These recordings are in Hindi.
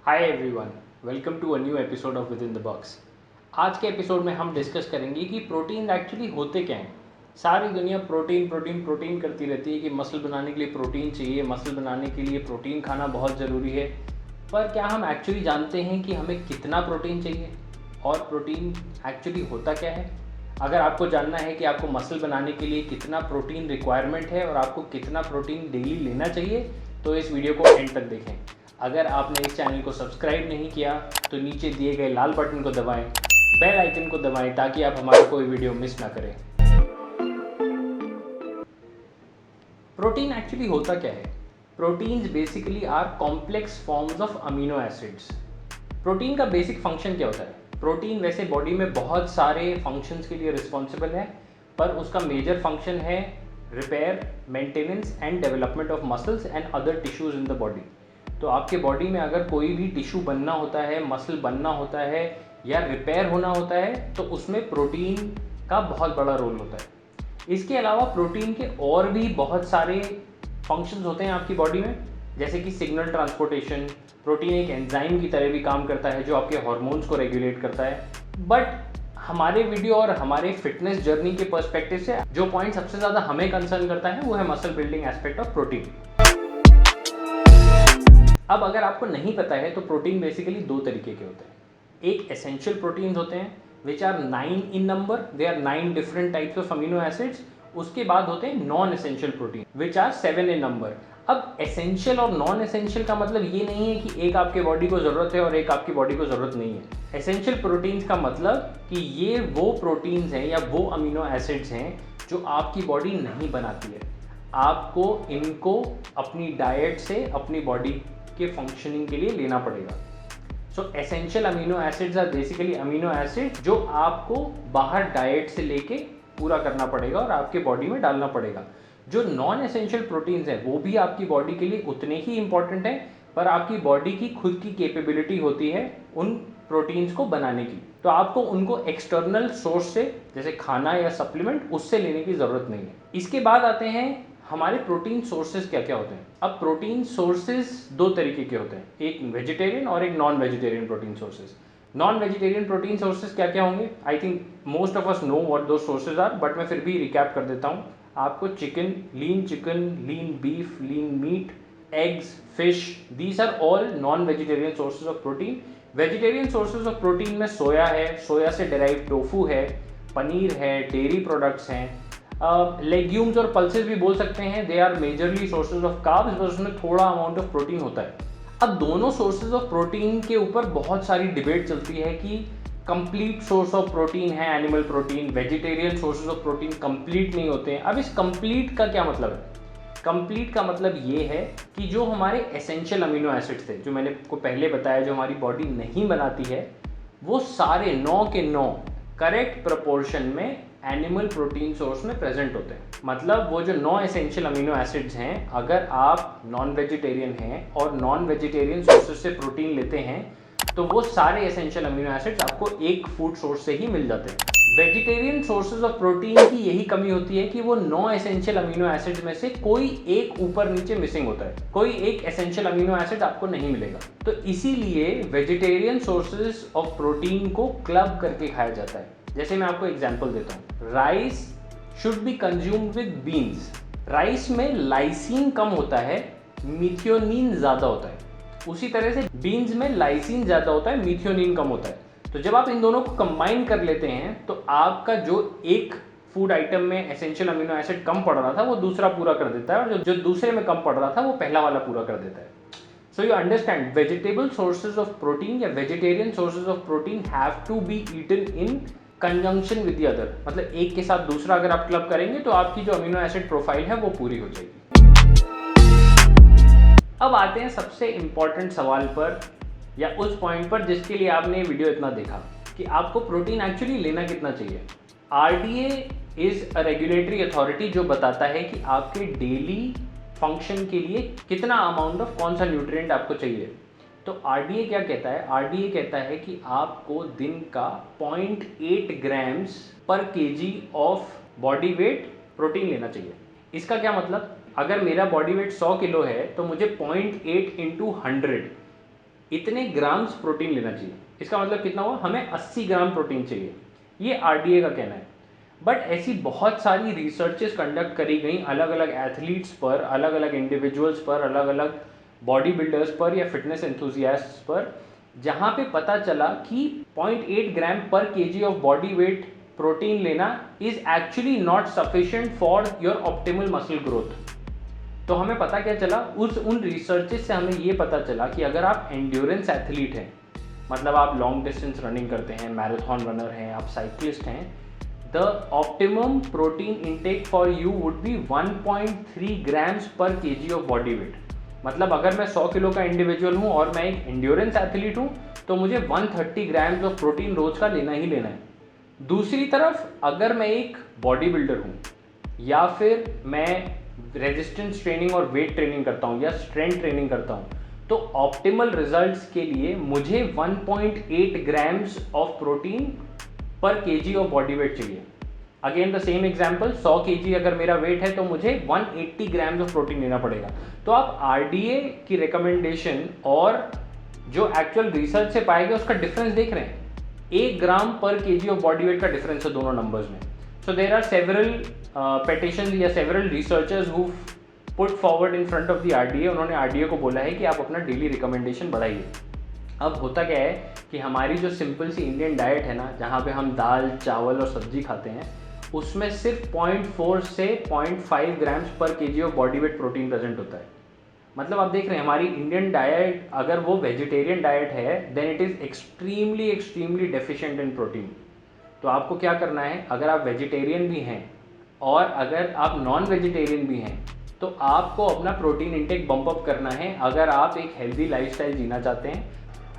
Hi everyone, welcome to a new episode of with in the box. आज के एपिसोड में हम डिस्कस करेंगे कि प्रोटीन एक्चुअली होते क्या हैं। सारी दुनिया प्रोटीन प्रोटीन प्रोटीन करती रहती है कि मसल बनाने के लिए प्रोटीन चाहिए, मसल बनाने के लिए प्रोटीन खाना बहुत ज़रूरी है। पर क्या हम एक्चुअली जानते हैं कि हमें कितना प्रोटीन चाहिए और प्रोटीन एक्चुअली होता क्या है? अगर आपको जानना है कि आपको मसल बनाने के लिए कितना प्रोटीन रिक्वायरमेंट है और आपको कितना प्रोटीन डेली लेना चाहिए, तो इस वीडियो को एंड तक देखें। अगर आपने इस चैनल को सब्सक्राइब नहीं किया तो नीचे दिए गए लाल बटन को दबाएं, बेल आइकन को दबाएं ताकि आप हमारा कोई वीडियो मिस ना करें। प्रोटीन एक्चुअली होता क्या है? Proteins basically are complex forms of amino acids. Protein का बेसिक फंक्शन क्या होता है? प्रोटीन वैसे बॉडी में बहुत सारे फंक्शंस के लिए रिस्पॉन्सिबल है, पर उसका मेजर फंक्शन है repair, maintenance and development of muscles and other tissues in the body. तो आपके बॉडी में अगर कोई भी टिश्यू बनना होता है, मसल बनना होता है या रिपेयर होना होता है, तो उसमें प्रोटीन का बहुत बड़ा रोल होता है। इसके अलावा प्रोटीन के और भी बहुत सारे फंक्शंस होते हैं आपकी बॉडी में, जैसे कि सिग्नल ट्रांसपोर्टेशन। प्रोटीन एक एंजाइम की तरह भी काम करता है जो आपके हार्मोन्स को रेगुलेट करता है। बट हमारे वीडियो और हमारे फिटनेस जर्नी के पर्सपेक्टिव से जो पॉइंट सबसे ज़्यादा हमें कंसर्न करता है वो है muscle building aspect of protein. अब अगर आपको नहीं पता है तो प्रोटीन बेसिकली दो तरीके के होते हैं। एक एसेंशियल प्रोटीन्स होते हैं which are 9 in number, they are 9 different types of amino acids. उसके बाद होते हैं non essential protein which are 7 in number. अब एसेंशियल और नॉन एसेंशियल का मतलब ये नहीं है कि एक आपके बॉडी को ज़रूरत है और एक आपकी बॉडी को ज़रूरत नहीं है। एसेंशियल प्रोटीन्स का मतलब कि ये वो प्रोटीन्स हैं या वो अमीनो एसिड्स हैं जो आपकी बॉडी नहीं बनाती है। आपको इनको अपनी डाइट से अपनी बॉडी के फंक्शनिंग के लिए लेना पड़ेगा। So essential amino acids are basically amino acid जो आपको बाहर डाइट से लेके पूरा करना पड़ेगा और आपके बॉडी में डालना पड़ेगा। जो नॉन एसेंशियल प्रोटीन्स हैं वो भी आपकी बॉडी के लिए उतने ही इंपॉर्टेंट हैं, पर आपकी बॉडी की खुद की कैपेबिलिटी होती है उन प्रोटीन्स को बनाने की, तो आपको उनको एक्सटर्नल सोर्स से जैसे खाना या सप्लीमेंट उससे लेने की ज़रूरत नहीं है। इसके बाद आते हैं हमारे प्रोटीन सोर्सेज क्या क्या होते हैं। अब प्रोटीन सोर्सेज दो तरीके के होते हैं, एक वेजिटेरियन और एक non vegetarian protein sources. Non vegetarian protein sources क्या क्या होंगे? I think most of us know what those sources are, but मैं फिर भी रिकैप कर देता हूँ आपको। Chicken, lean beef, lean meat, eggs, fish, these are all non vegetarian sources of protein. Vegetarian sources of protein में सोया है, सोया से डेराइव टोफू है, पनीर है, डेयरी प्रोडक्ट्स हैं, लेग्यूम्स और पल्सेस भी बोल सकते हैं। They are majorly sources of carbs, बस उसमें थोड़ा अमाउंट ऑफ प्रोटीन होता है। अब दोनों सोर्सेज ऑफ प्रोटीन के ऊपर बहुत सारी डिबेट चलती है कि कंप्लीट सोर्स ऑफ प्रोटीन है animal protein, vegetarian sources of protein complete नहीं होते हैं। अब इस कंप्लीट का क्या मतलब है? कंप्लीट का मतलब ये है कि जो हमारे एसेंशियल अमीनो एसिड्स थे, जो मैंने आपको पहले बताया, जो हमारी बॉडी नहीं बनाती है, वो सारे 9 के 9 करेक्ट प्रपोर्शन में एनिमल प्रोटीन सोर्स में प्रेजेंट होते हैं। मतलब वो जो 9 एसेंशियल अमीनो एसिड्स हैं, अगर आप नॉन वेजिटेरियन हैं और नॉन वेजिटेरियन सोर्सेज से प्रोटीन लेते हैं तो वो सारे एसेंशियल अमीनो एसिड्स आपको एक फूड सोर्स से ही मिल जाते हैं। वेजिटेरियन सोर्सेज ऑफ प्रोटीन की यही कमी होती है कि वो 9 एसेंशियल अमीनो एसिड्स में से कोई एक ऊपर नीचे मिसिंग होता है, कोई एक एसेंशियल अमीनो एसिड आपको नहीं मिलेगा। तो इसीलिए वेजिटेरियन सोर्सेज ऑफ प्रोटीन को क्लब करके खाया जाता है। जैसे मैं आपको एग्जांपल देता हूँ, rice should be consumed with beans. Rice में लाइसिन कम होता है, मिथियोनिन ज़्यादा होता है। उसी तरह से बीन्स में लाइसिन ज़्यादा होता है, मिथियोनिन कम होता है। तो जब आप इन दोनों को कंबाइन कर लेते हैं तो आपका जो एक फूड आइटम में एसेंशियल अमीनो एसिड कम पड़ रहा था वो दूसरा पूरा कर देता है, और जो दूसरे में कम पड़ रहा था वो पहला वाला पूरा कर देता है। So you understand, vegetable sources of protein या vegetarian sources of protein have to be eaten in conjunction with the other. मतलब एक के साथ दूसरा अगर आप क्लब करेंगे तो आपकी जो अमीनो एसिड प्रोफाइल है वो पूरी हो जाएगी। अब आते हैं सबसे इंपॉर्टेंट सवाल पर, या उस पॉइंट पर जिसके लिए आपने वीडियो इतना देखा, कि आपको प्रोटीन एक्चुअली लेना कितना चाहिए। RDA is a regulatory authority जो बताता है कि आपके डेली फंक्शन के लिए कितना अमाउंट ऑफ कौन सा न्यूट्रिएंट आपको चाहिए। तो आरडीए क्या कहता है? आरडीए कहता है कि आपको दिन का 0.8 ग्राम्स पर KG of body weight protein लेना चाहिए। इसका क्या मतलब? अगर मेरा बॉडी वेट 100 किलो है तो मुझे 0.8 इंटू 100 इतने ग्राम्स प्रोटीन लेना चाहिए। इसका मतलब कितना हुआ, हमें 80 ग्राम प्रोटीन चाहिए, ये आरडीए का कहना है। बट ऐसी बहुत सारी रिसर्चेस कंडक्ट करी गई अलग अलग एथलीट्स पर, अलग अलग इंडिविजुअल्स पर, अलग अलग बॉडी बिल्डर्स पर या फिटनेस एंथुजियास्ट्स पर, जहाँ पे पता चला कि 0.8 ग्राम पर KG of body weight protein लेना is actually not sufficient for your optimal muscle growth. तो हमें पता क्या चला, उन रिसर्चेस से हमें ये पता चला कि अगर आप एंड्योरेंस एथलीट हैं, मतलब आप लॉन्ग डिस्टेंस रनिंग करते हैं, मैराथन रनर हैं, आप साइक्लिस्ट हैं, the optimum protein intake for you would be 1.3 grams पर केजी ऑफ बॉडी वेट। मतलब अगर मैं 100 किलो का इंडिविजुअल हूँ और मैं एक एंड्योरेंस एथलीट हूँ तो मुझे 130 ग्राम्स ऑफ प्रोटीन रोज का लेना ही लेना है। दूसरी तरफ अगर मैं एक बॉडी बिल्डर हूँ या फिर मैं रेजिस्टेंस ट्रेनिंग और वेट ट्रेनिंग करता हूँ या स्ट्रेंथ ट्रेनिंग करता हूँ, तो ऑप्टिमल रिजल्ट्स के लिए मुझे 1.8 ग्राम्स ऑफ प्रोटीन पर केजी ऑफ बॉडी वेट चाहिए। Again the same example, 100 KG अगर मेरा वेट है तो मुझे 180 ग्राम्स ऑफ प्रोटीन लेना पड़ेगा। तो आप आरडीए की रिकमेंडेशन और जो एक्चुअल रिसर्च से पाए गए उसका डिफरेंस देख रहे हैं, 1 ग्राम पर केजी ऑफ बॉडी वेट का डिफरेंस है दोनों नंबर्स में। सो देर आर सेवरल पेटिशंस या several researchers who put forward in front of the RDA. उन्होंने आरडीए को बोला है कि आप अपना डेली रिकमेंडेशन बढ़ाइए। अब होता क्या है कि हमारी जो सिंपल सी इंडियन डाइट है ना, जहाँ पे हम दाल चावल और सब्जी खाते हैं, उसमें सिर्फ 0.4 से 0.5 ग्राम्स पर KG of body weight protein present होता है। मतलब आप देख रहे हैं हमारी इंडियन डाइट अगर वो वेजिटेरियन डाइट है then it is extremely deficient in protein. तो आपको क्या करना है, अगर आप वेजिटेरियन भी हैं और अगर आप नॉन वेजिटेरियन भी हैं, तो आपको अपना प्रोटीन इंटेक बम्प अप करना है अगर आप एक हेल्दी लाइफस्टाइल जीना चाहते हैं।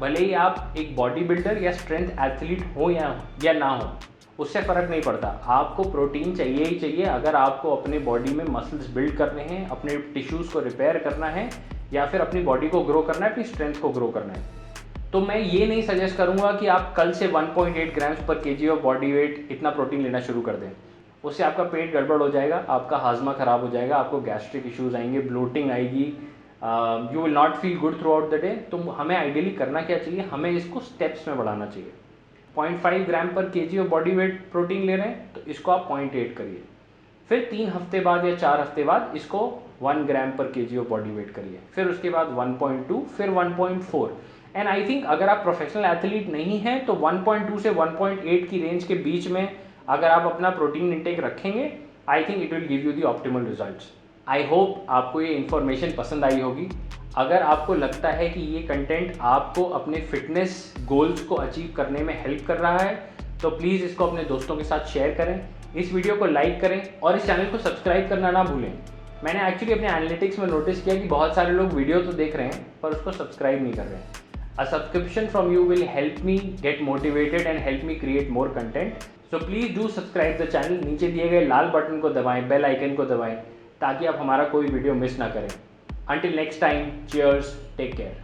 भले ही आप एक बॉडी बिल्डर या स्ट्रेंथ एथलीट हो या ना हो, उससे फ़र्क नहीं पड़ता, आपको प्रोटीन चाहिए ही चाहिए अगर आपको अपने बॉडी में मसल्स बिल्ड करने हैं, अपने टिश्यूज़ को रिपेयर करना है या फिर अपनी बॉडी को ग्रो करना है, अपनी स्ट्रेंथ को ग्रो करना है। तो मैं ये नहीं सजेस्ट करूँगा कि आप कल से 1.8 ग्राम्स पर केजी ऑफ बॉडी वेट इतना प्रोटीन लेना शुरू कर दें। उससे आपका पेट गड़बड़ हो जाएगा, आपका हाजमा ख़राब हो जाएगा, आपको गैस्ट्रिक इश्यूज़ आएंगे, ब्लोटिंग आएगी, you will not feel good through out the day. तो हमें आइडियली करना क्या चाहिए, हमें इसको स्टेप्स में बढ़ाना चाहिए। 0.5 ग्राम पर KG of body weight protein ले रहे हैं तो इसको आप 0.8 करिए, फिर 3 हफ्ते बाद या 4 हफ्ते बाद इसको 1 ग्राम पर केजी ऑफ बॉडी वेट करिए, फिर उसके बाद 1.2, फिर 1.4। एंड आई थिंक अगर आप प्रोफेशनल एथलीट नहीं हैं तो 1.2 से 1.8 की रेंज के बीच में अगर आप अपना प्रोटीन इंटेक रखेंगे, I think it will give you the optimal results. I hope आपको ये इन्फॉर्मेशन पसंद आई होगी। अगर आपको लगता है कि ये कंटेंट आपको अपने फिटनेस गोल्स को अचीव करने में हेल्प कर रहा है तो प्लीज़ इसको अपने दोस्तों के साथ शेयर करें, इस वीडियो को लाइक करें और इस चैनल को सब्सक्राइब करना ना भूलें। मैंने एक्चुअली अपने एनालिटिक्स में नोटिस किया कि बहुत सारे लोग वीडियो तो देख रहे हैं पर उसको सब्सक्राइब नहीं कर रहे हैं। A subscription from you will help me get motivated and help me create more content. So please do subscribe the channel. नीचे दिए गए लाल बटन को दबाएं, बेल आइकन को दबाएं ताकि आप हमारा कोई वीडियो मिस ना करें। Until next time, cheers, take care.